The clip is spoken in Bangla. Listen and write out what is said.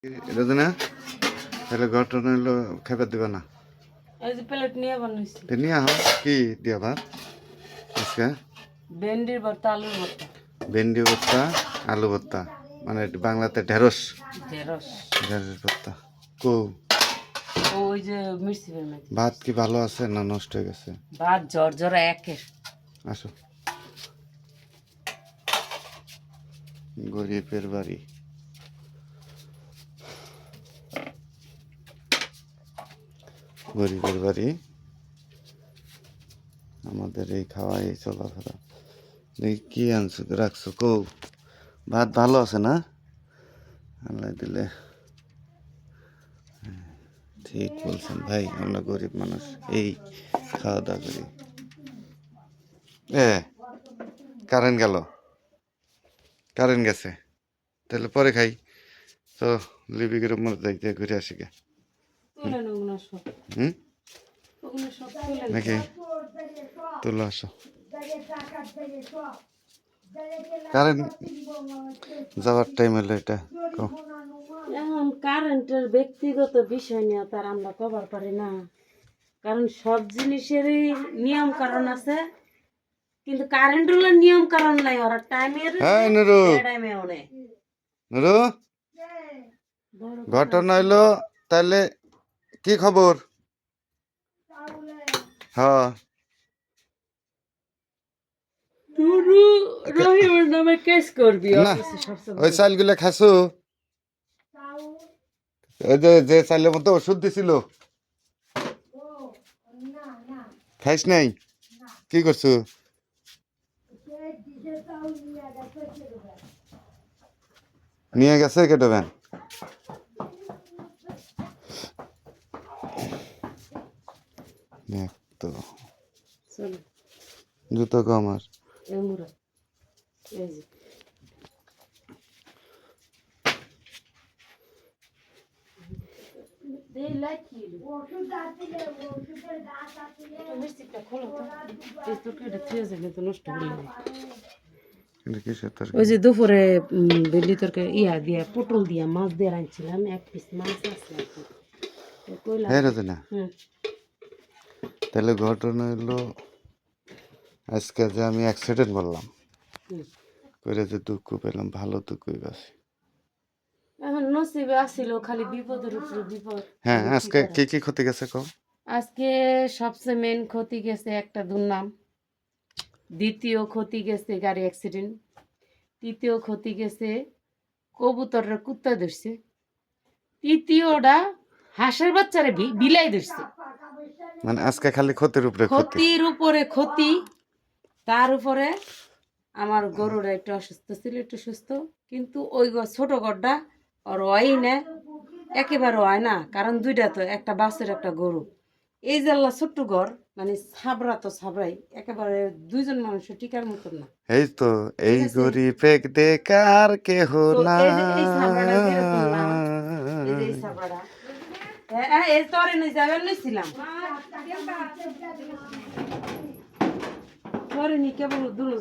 এটা তো না তাহলে ঘটনা হলো খাবার দেবে না এই যে প্লেট নিয়ে বানাইছি নিয়ে আহ কি দিয়া ভাত আজকে ভেন্ডির ভর্তা আলুর ভর্তা ভেন্ডি ভর্তা আলু ভর্তা মানে বাংলাতে ঢেঁড়স ঢেঁড়স ঢেঁড়স ভর্তা কো ওই যে মির্চি ফেলমে ভাত কি ভালো আছে না নষ্ট হয়ে গেছে ভাত ঝরঝরা একের আসো গরিবের বাড়ি গরিবের বাড়ি আমাদের এই খাওয়া এই চলাফেরা দেখি কি আনছো রাখছো কো ভাত ভালো আছে না আল্লাহ দিলে ঠিক বলছেন ভাই আমরা গরিব মানুষ এই খাওয়া দাওয়া করি কারেন্ট গেল কারেন্ট গেছে তাহলে পরে খাই তো লিবিকের মধ্যে দেখতে ঘুরে আসি গে তুলে ওগুলো সব হুম ওগুলো সব তুলে নাকি তুলো আসো কারেন্ট যাওয়ার টাইম হলো এটা কও। এখন কারেন্টের ব্যক্তিগত বিষয় নিয়ে তার আমরা কভার পারি না কারণ সব জিনিসেরই নিয়ম কারণ আছে কিন্তু কারেন্ট হলো নিয়ম কারণ নাই ওরা টাইমের হ্যাঁ নুরু টাইমে ওনে নুরু ঘটনা হইলো তাহলে কি খবর হ্যাঁ নুরু রহিমের নামে কেস করবি না অফিসে সবসময় ওই চালগুলো খাসু ওই যে চালের মতো ওষুধ দিছিল খাইস নাই কি করছো নিয়ে গেছে কেটে ভ্যান তো চলো জুতো কো আমার এমুরা এই যে দেই লাকি ওষুধ আছে ওষুধের গাছ আছে মিষ্টিটা খোলো তো এই তরকারিটা থিয়ে যাবে তো নষ্ট করে দিবে এটা কিসের তরকারি? ওই যে দুপুরে বেলি তরকারি ইয়া দিয়া পটল দিয়া মাছ দিয়ে রাঁধছিলাম এক পিস মাছ আছে কইলা হ্যাঁ রোজনা হুম তাহলে ঘটনা হলো আজকে যে আমি অ্যাক্সিডেন্ট করলাম হুম। করে যে দুঃখ পেলাম ভালো তো কই বাসি এখন নসিবে আসছিল খালি বিপদের উপরে বিপদ হ্যাঁ আজকে কি কি ক্ষতি গেছে কও আজকে সবচেয়ে মেন ক্ষতি গেছে একটা দুর্নাম দ্বিতীয় ক্ষতি গেছে গাড়ি অ্যাক্সিডেন্ট তৃতীয় ক্ষতি গেছে কবুতরের কুত্তা ধরছে তৃতীয়টা হাঁসের বাচ্চারে বিলাই ধরছে মানে আজকে খালি ক্ষতির উপরে ক্ষতি ক্ষতির উপরে ক্ষতি তার উপরে আমার গরুটা একটু অসুস্থ ছিল একটু সুস্থ কিন্তু ওই ছোট গরটা ওর হয় না একেবারে হয় না কারণ দুইটা তো একটা বাসের একটা গরু এই যে আল্লাহ ছোট্ট ঘর মানে ছাবড়া তো ছাবড়াই একেবারে দুইজন মানুষের টিকার মতন না এই তো এই ঠিক আছে? গরিব এক দেকার কেহ তো না এই যে এই ছাবড়াটা যেরকম না এই যে এই ছাবড়াটা এই তরে নিয়ে যাবেন নিয়েছিলাম তরে নিয়ে কেবল দুলো